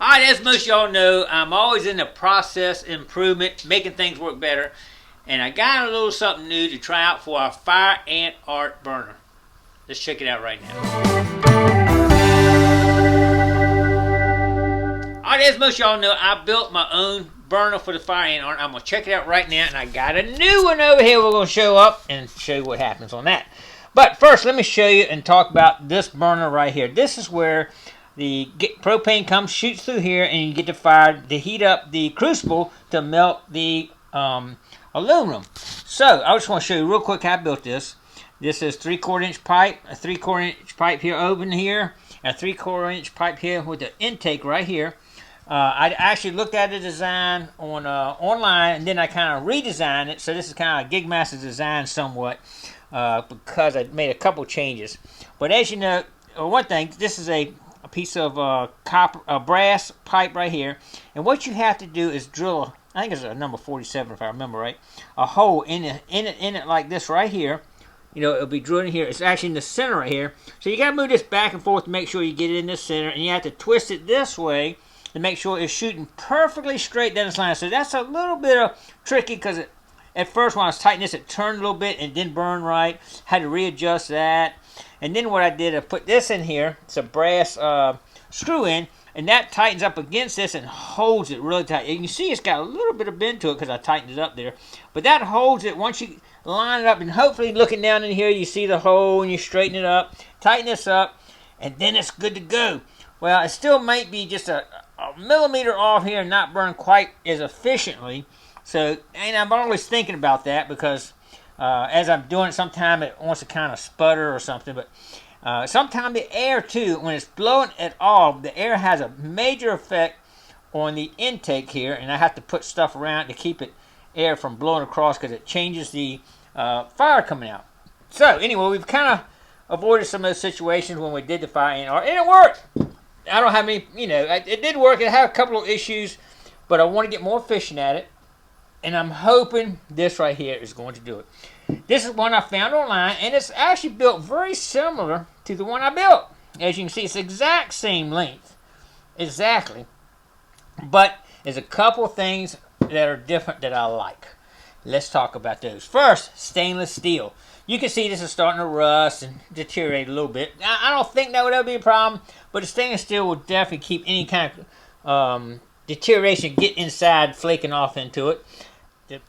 Alright, as most of y'all know, I'm always in the process improvement, making things work better. And I got a little something new to try out for our fire ant art burner. Let's check it out right now. Alright, as most of y'all know, I built my own burner for the fire ant art. I'm going to check it out right now, and I got a new one over here we're going to show up and show you what happens on that. But first, let me show you and talk about this burner right here. This is where the propane comes, shoots through here, and you get the fire to heat up the crucible to melt the aluminum. So, I just want to show you real quick how I built this. This is 3/4 inch pipe, a 3/4 inch pipe here open here, and a 3/4 inch pipe here with the intake right here. I actually looked at the design on online, and then I kind of redesigned it. So this is kind of a Gigmaster design somewhat, because I made a couple changes. But as you know, one thing, this is a piece of brass pipe right here, and what you have to do is drill, I think it's a number 47 if I remember right, a hole in it like this right here. You know, it'll be drilled in here. It's actually in the center right here. So you got to move this back and forth to make sure you get it in the center, and you have to twist it this way to make sure it's shooting perfectly straight down this line. So that's a little bit tricky, because at first when I was tightening this, it turned a little bit and didn't burn right. Had to readjust that. And then what I did, I put this in here. It's a brass screw in, and that tightens up against this and holds it really tight. And you see it's got a little bit of bend to it because I tightened it up there. But that holds it once you line it up, and hopefully looking down in here you see the hole and you straighten it up, tighten this up, and then it's good to go. Well, it still might be just a millimeter off here and not burn quite as efficiently. So, and I'm always thinking about that, because as I'm doing it, sometimes it wants to kind of sputter or something. But sometimes the air too, when it's blowing at all, the air has a major effect on the intake here, and I have to put stuff around to keep it air from blowing across, because it changes the fire coming out. So anyway, we've kind of avoided some of those situations when we did the fire ant art, and it worked. I don't have any, you know, it did work. It had a couple of issues, but I want to get more efficient at it, and I'm hoping this right here is going to do it. This is one I found online, and it's actually built very similar to the one I built. As you can see, it's the exact same length, exactly, but there's a couple of things that are different that I like. Let's talk about those. First, stainless steel. You can see this is starting to rust and deteriorate a little bit. I don't think that would ever be a problem, but the stainless steel will definitely keep any kind of deterioration get inside, flaking off into it.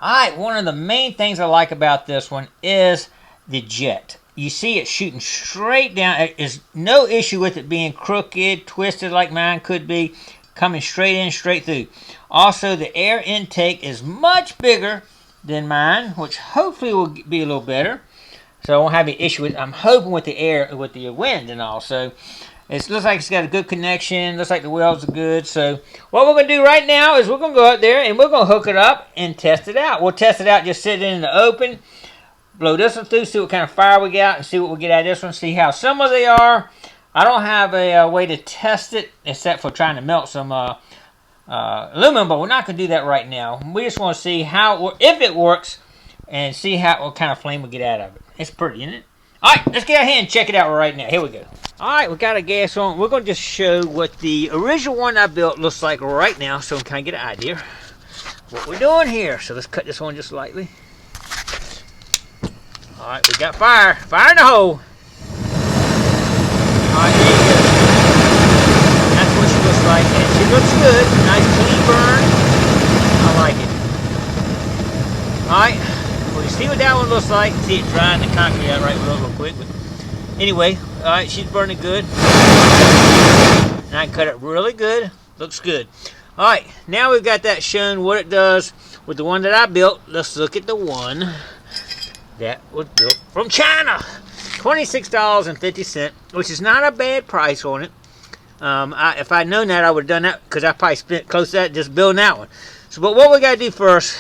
Alright, one of the main things I like about this one is the jet. You see it shooting straight down. There's no issue with it being crooked, twisted like mine could be. Coming straight in, straight through. Also, the air intake is much bigger than mine, which hopefully will be a little better. So I won't have any issue with it. I'm hoping with the air, with the wind and all. So it looks like it's got a good connection. Looks like the welds are good. So what we're going to do right now is we're going to go out there and we're going to hook it up and test it out. We'll test it out just sitting in the open. Blow this one through, see what kind of fire we got, and see what we get out of this one. See how similar they are. I don't have a way to test it except for trying to melt some aluminum, but we're not going to do that right now. We just want to see how, if it works, and see what kind of flame we get out of it. It's pretty, isn't it? Alright, let's get ahead and check it out right now. Here we go. Alright, we got a gas on. We're going to just show what the original one I built looks like right now, so we can kind of get an idea what we're doing here. So let's cut this on just lightly. Alright, we got fire. Fire in the hole. Alright, there you go. That's what she looks like. And she looks good. Nice clean burn. I like it. Alright. Well, you see what that one looks like. See it drying the concrete out right real quick. But anyway, alright, she's burning good. And I can cut it really good. Looks good. Alright, now we've got that shown what it does with the one that I built. Let's look at the one that was built from China. $26.50, which is not a bad price on it. If I'd known that, I would have done that, because I probably spent close to that just building that one. So, but what we got to do first,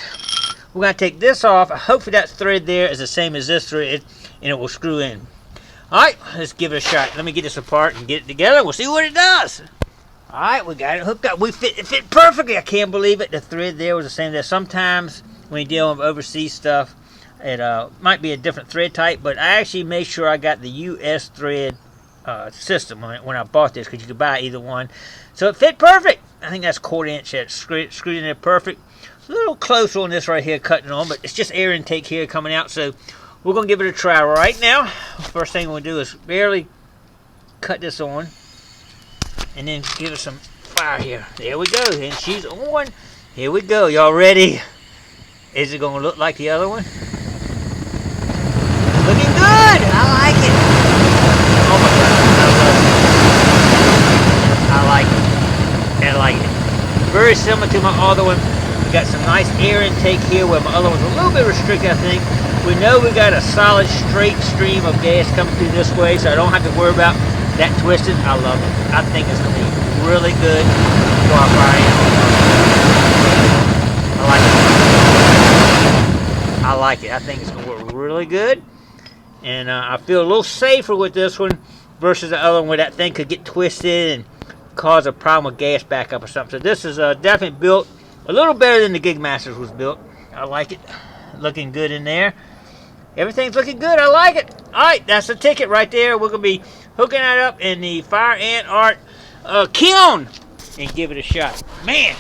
we're going to take this off. Hopefully that thread there is the same as this thread, and it will screw in. Alright, let's give it a shot. Let me get this apart and get it together. We'll see what it does. Alright, we got it hooked up. It fit perfectly. I can't believe it. The thread there was the same there. Sometimes when you're dealing with overseas stuff, it might be a different thread type, but I actually made sure I got the US thread system on it when I bought this, because you could buy either one. So it fit perfect. I think that's 1/4 inch that's screwed in there perfect. A little close on this right here cutting on, but it's just air intake here coming out, so we're going to give it a try right now. First thing we'll do is barely cut this on and then give it some fire here. There we go, and she's on. Here we go. Y'all ready? Is it going to look like the other one? Looking good. I like it. Oh my God, I like it. I like it. Very similar to my other one. We got some nice air intake here where my other one's a little bit restricted, I think. We know we got a solid straight stream of gas coming through this way, so I don't have to worry about that twisted. I love it. I think it's going to be really good for our frying. I like it. I like it. I think it's going to work really good. And I feel a little safer with this one versus the other one where that thing could get twisted and cause a problem with gas backup or something. So this is definitely built a little better than the Gigmaster was built. I like it. Looking good in there. Everything's looking good. I like it. Alright, that's the ticket right there. We're going to be hooking that up in the Fire Ant Art kiln and give it a shot. Man,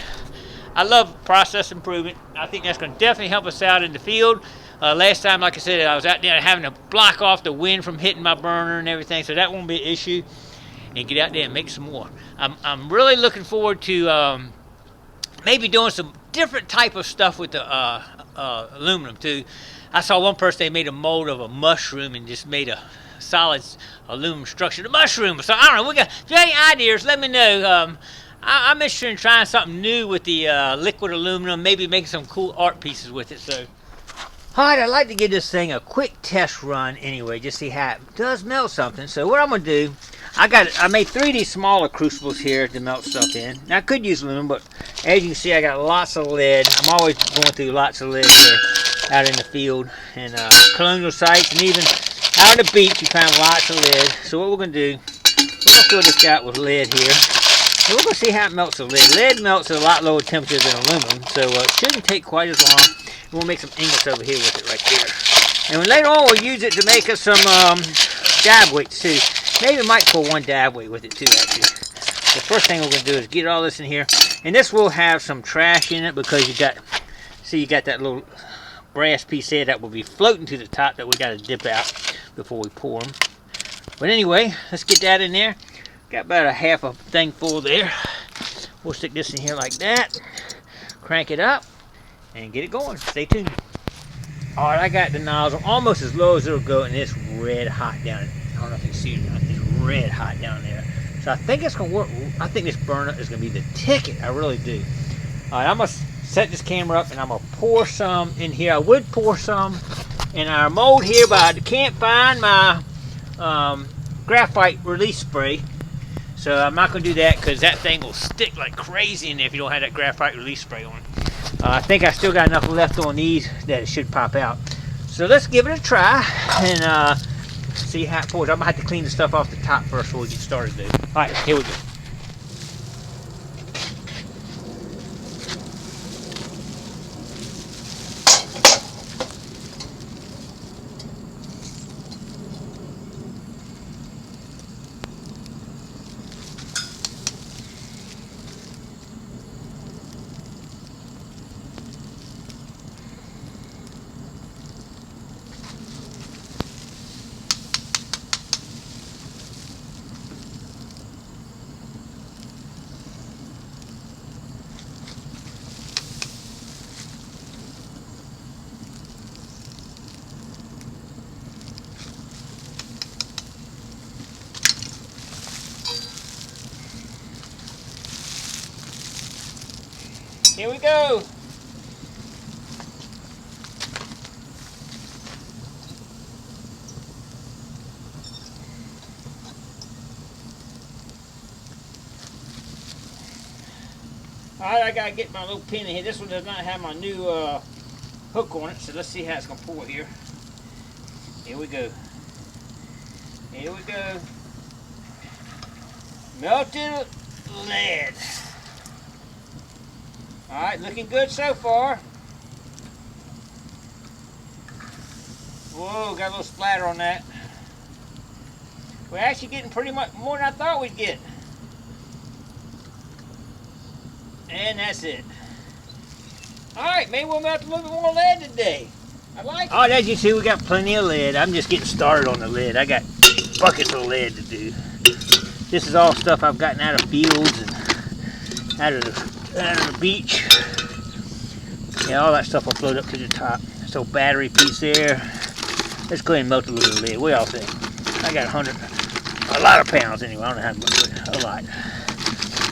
I love process improvement. I think that's going to definitely help us out in the field. Last time, like I said, I was out there having to block off the wind from hitting my burner and everything, so that won't be an issue. And get out there and make some more. I'm really looking forward to maybe doing some different type of stuff with the aluminum too. I saw one person, they made a mold of a mushroom and just made a solid aluminum structure. The mushroom. So I don't know. If you have any ideas, let me know. I'm interested in trying something new with the liquid aluminum. Maybe making some cool art pieces with it. So, all right, I'd like to give this thing a quick test run anyway, just see how it does melt something. So what I'm gonna do, I made 3 of these smaller crucibles here to melt stuff in. Now I could use aluminum, but as you can see, I got lots of lead. I'm always going through lots of lead here out in the field and colonial sites, and even out on the beach you find lots of lead. So what we're gonna do, we're gonna fill this out with lead here. And we're gonna see how it melts the lead. Lead melts at a lot lower temperature than aluminum, so it shouldn't take quite as long. We'll make some ingots over here with it right there. And then later on we'll use it to make us some dab weights too. Maybe I might pull one dab weight with it too, actually. The first thing we're going to do is get all this in here. And this will have some trash in it because you got that little brass piece there that will be floating to the top that we got to dip out before we pour them. But anyway, let's get that in there. Got about a half a thing full there. We'll stick this in here like that. Crank it up and get it going. Stay tuned. Alright, I got the nozzle almost as low as it'll go, and it's red hot down. I don't know if you can see it or not. It's red hot down there. So I think it's going to work. I think this burner is going to be the ticket. I really do. Alright, I'm going to set this camera up and I'm going to pour some in here. I would pour some in our mold here, but I can't find my graphite release spray. So I'm not going to do that because that thing will stick like crazy in there if you don't have that graphite release spray on. I think I still got enough left on these that it should pop out. So let's give it a try and see how it pours. I'm going to have to clean the stuff off the top first before we get started, dude. Alright, here we go. Here we go. Alright, I gotta get my little pin in here. This one does not have my new hook on it, so let's see how it's gonna pour here. Here we go. Here we go. Melted lead. Alright, looking good so far. Whoa, got a little splatter on that. We're actually getting pretty much more than I thought we'd get. And that's it. Alright, maybe we'll melt a little bit more lead today. I like it. Alright, as you see, we got plenty of lead. I'm just getting started on the lead. I got buckets of lead to do. This is all stuff I've gotten out of fields and out of the beach. Yeah, all that stuff will float up to the top. This old battery piece there. Let's go ahead and melt a little bit of lead. What y'all think? I got a lot of pounds anyway. I don't know how much, but a lot.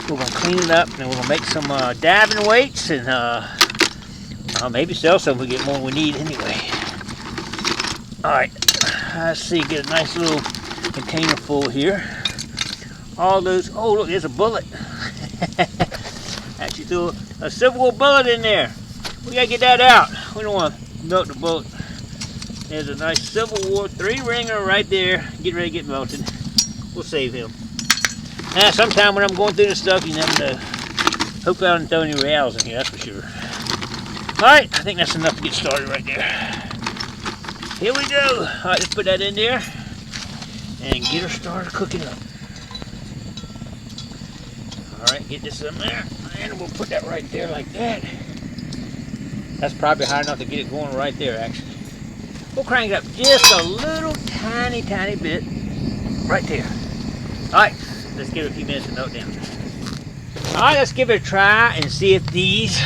We're going to clean it up, and then we're going to make some diving weights, and maybe sell some if we get more than we need anyway. Alright, let's see, get a nice little container full here. All those, oh look, there's a bullet. Actually threw a Civil War bullet in there. We got to get that out. We don't want to melt the bullet. There's a nice Civil War 3-ringer right there. Get ready to get melted. We'll save him. Now, sometime when I'm going through this stuff, you never know. Hope I don't throw any rails in here, that's for sure. Alright, I think that's enough to get started right there. Here we go. Alright, let's put that in there and get her started cooking up. Alright, get this in there, and we'll put that right there like that. That's probably high enough to get it going right there, actually. We'll crank it up just a little tiny bit right there. Alright, let's give it a few minutes to melt down. Alright, let's give it a try and see if these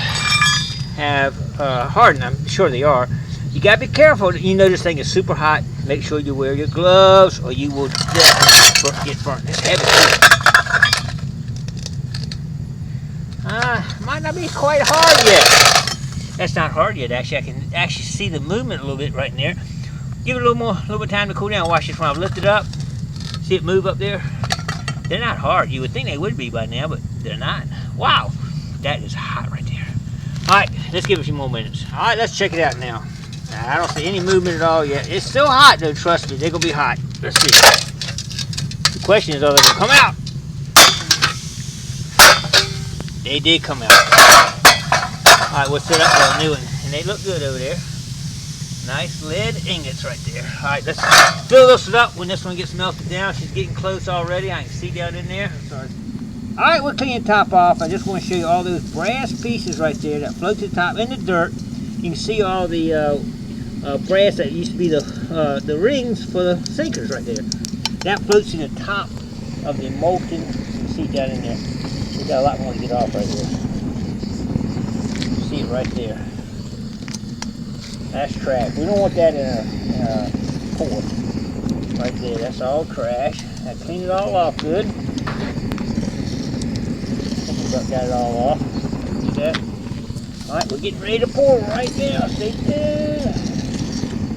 have hardened. I'm sure they are. You gotta be careful. You know this thing is super hot. Make sure you wear your gloves or you will definitely get burnt. It's heavy too. Might not be quite hard yet. That's not hard yet, actually. I can actually see the movement a little bit right in there. Give it a little bit of time to cool down. Watch this when I lift it up. See it move up there? They're not hard. You would think they would be by now, but they're not. Wow, that is hot right there. All right, let's give it a few more minutes. All right, let's check it out now. I don't see any movement at all yet. It's still hot though, trust me. They're gonna be hot. Let's see. The question is, are they gonna come out? They did come out. All right, we'll set up a new one, and they look good over there. Nice lead ingots right there. All right, let's fill this up when this one gets melted down. She's getting close already. I can see down in there. Sorry. All right, we'll clean the top off. I just want to show you all those brass pieces right there that float to the top in the dirt. You can see all the brass that used to be the rings for the sinkers right there. That floats to the top of the molten. You can see down in there. We got a lot more to get off right there. You see it right there. That's trash. We don't want that in a pot. Right there. That's all trash. I clean it all off good. Got it all off. See that? Alright, we're getting ready to pour right now. Stay tuned.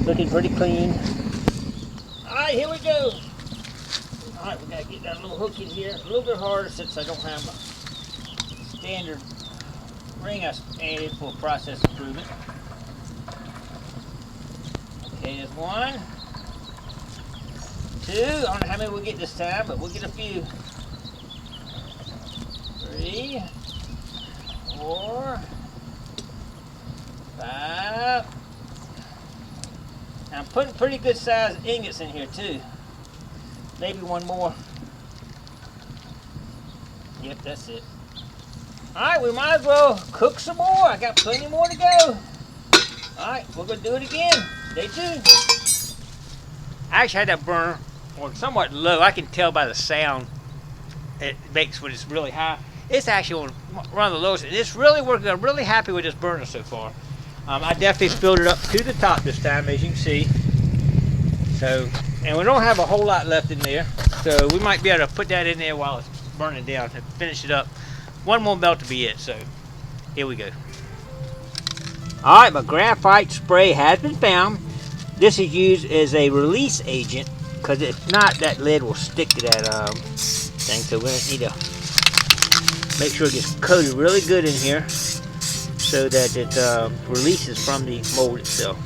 Looking pretty clean. Alright, here we go. Alright, we gotta get that little hook in here. It's a little bit harder since I don't have a standard ring I added for process improvement. Okay, there's 1, 2. I don't know how many we'll get this time, but we'll get a few. 3, 4, 5. I'm putting pretty good sized ingots in here too. Maybe one more. Yep, that's it. Alright, we might as well cook some more. I got plenty more to go. Alright, we're going to do it again. Stay tuned. I actually had that burner on somewhat low. I can tell by the sound it makes when it's really high. It's actually on one of the lowest. It's really working. I'm really happy with this burner so far. I definitely filled it up to the top this time, as you can see. So, and we don't have a whole lot left in there. So we might be able to put that in there while it's burning down and finish it up. One more melt to be it. So here we go. All right, my graphite spray has been found. This is used as a release agent because if not, that lid will stick to that thing. So we're gonna need to make sure it gets coated really good in here so that it releases from the mold itself.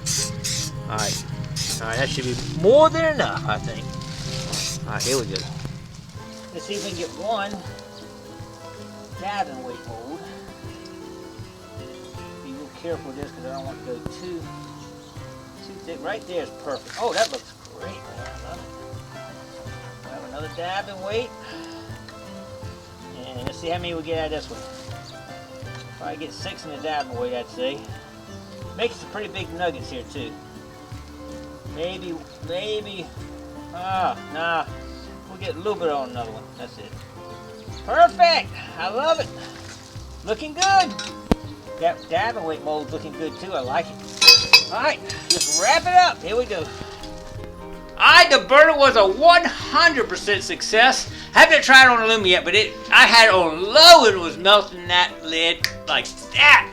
Alright, that should be more than enough, I think. Alright, here we go. Let's see if we can get one diving weight mold. Be real careful with this because I don't want to go too thick. Right there is perfect. Oh, that looks great, man. I love it. We'll have another diving weight. And let's see how many we get out of this one. Probably get 6 in the diving weight, I'd say. Making some pretty big nuggets here too. Maybe, nah. We'll get a little bit on another one. That's it. Perfect! I love it. Looking good. That diving weight mold's looking good too. I like it. Alright, just wrap it up. Here we go. Alright, the burner was a 100% success. Haven't tried it on aluminum yet, but I had it on low and it was melting that lid like that.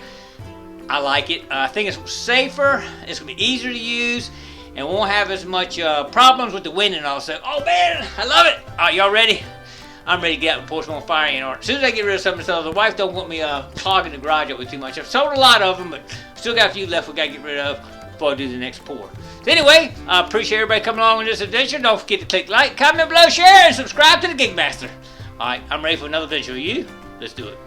I like it. I think it's safer. It's going to be easier to use. And won't have as much problems with the wind and all. So, oh man, I love it. Alright, y'all ready? I'm ready to get out and pour some more fire in. As soon as I get rid of some of the stuff, the wife don't want me clogging the garage up with too much. I've sold a lot of them, but still got a few left we got to get rid of before I do the next pour. So anyway, I appreciate everybody coming along on this adventure. Don't forget to click like, comment below, share, and subscribe to the Gigmaster. Alright, I'm ready for another adventure with you. Let's do it.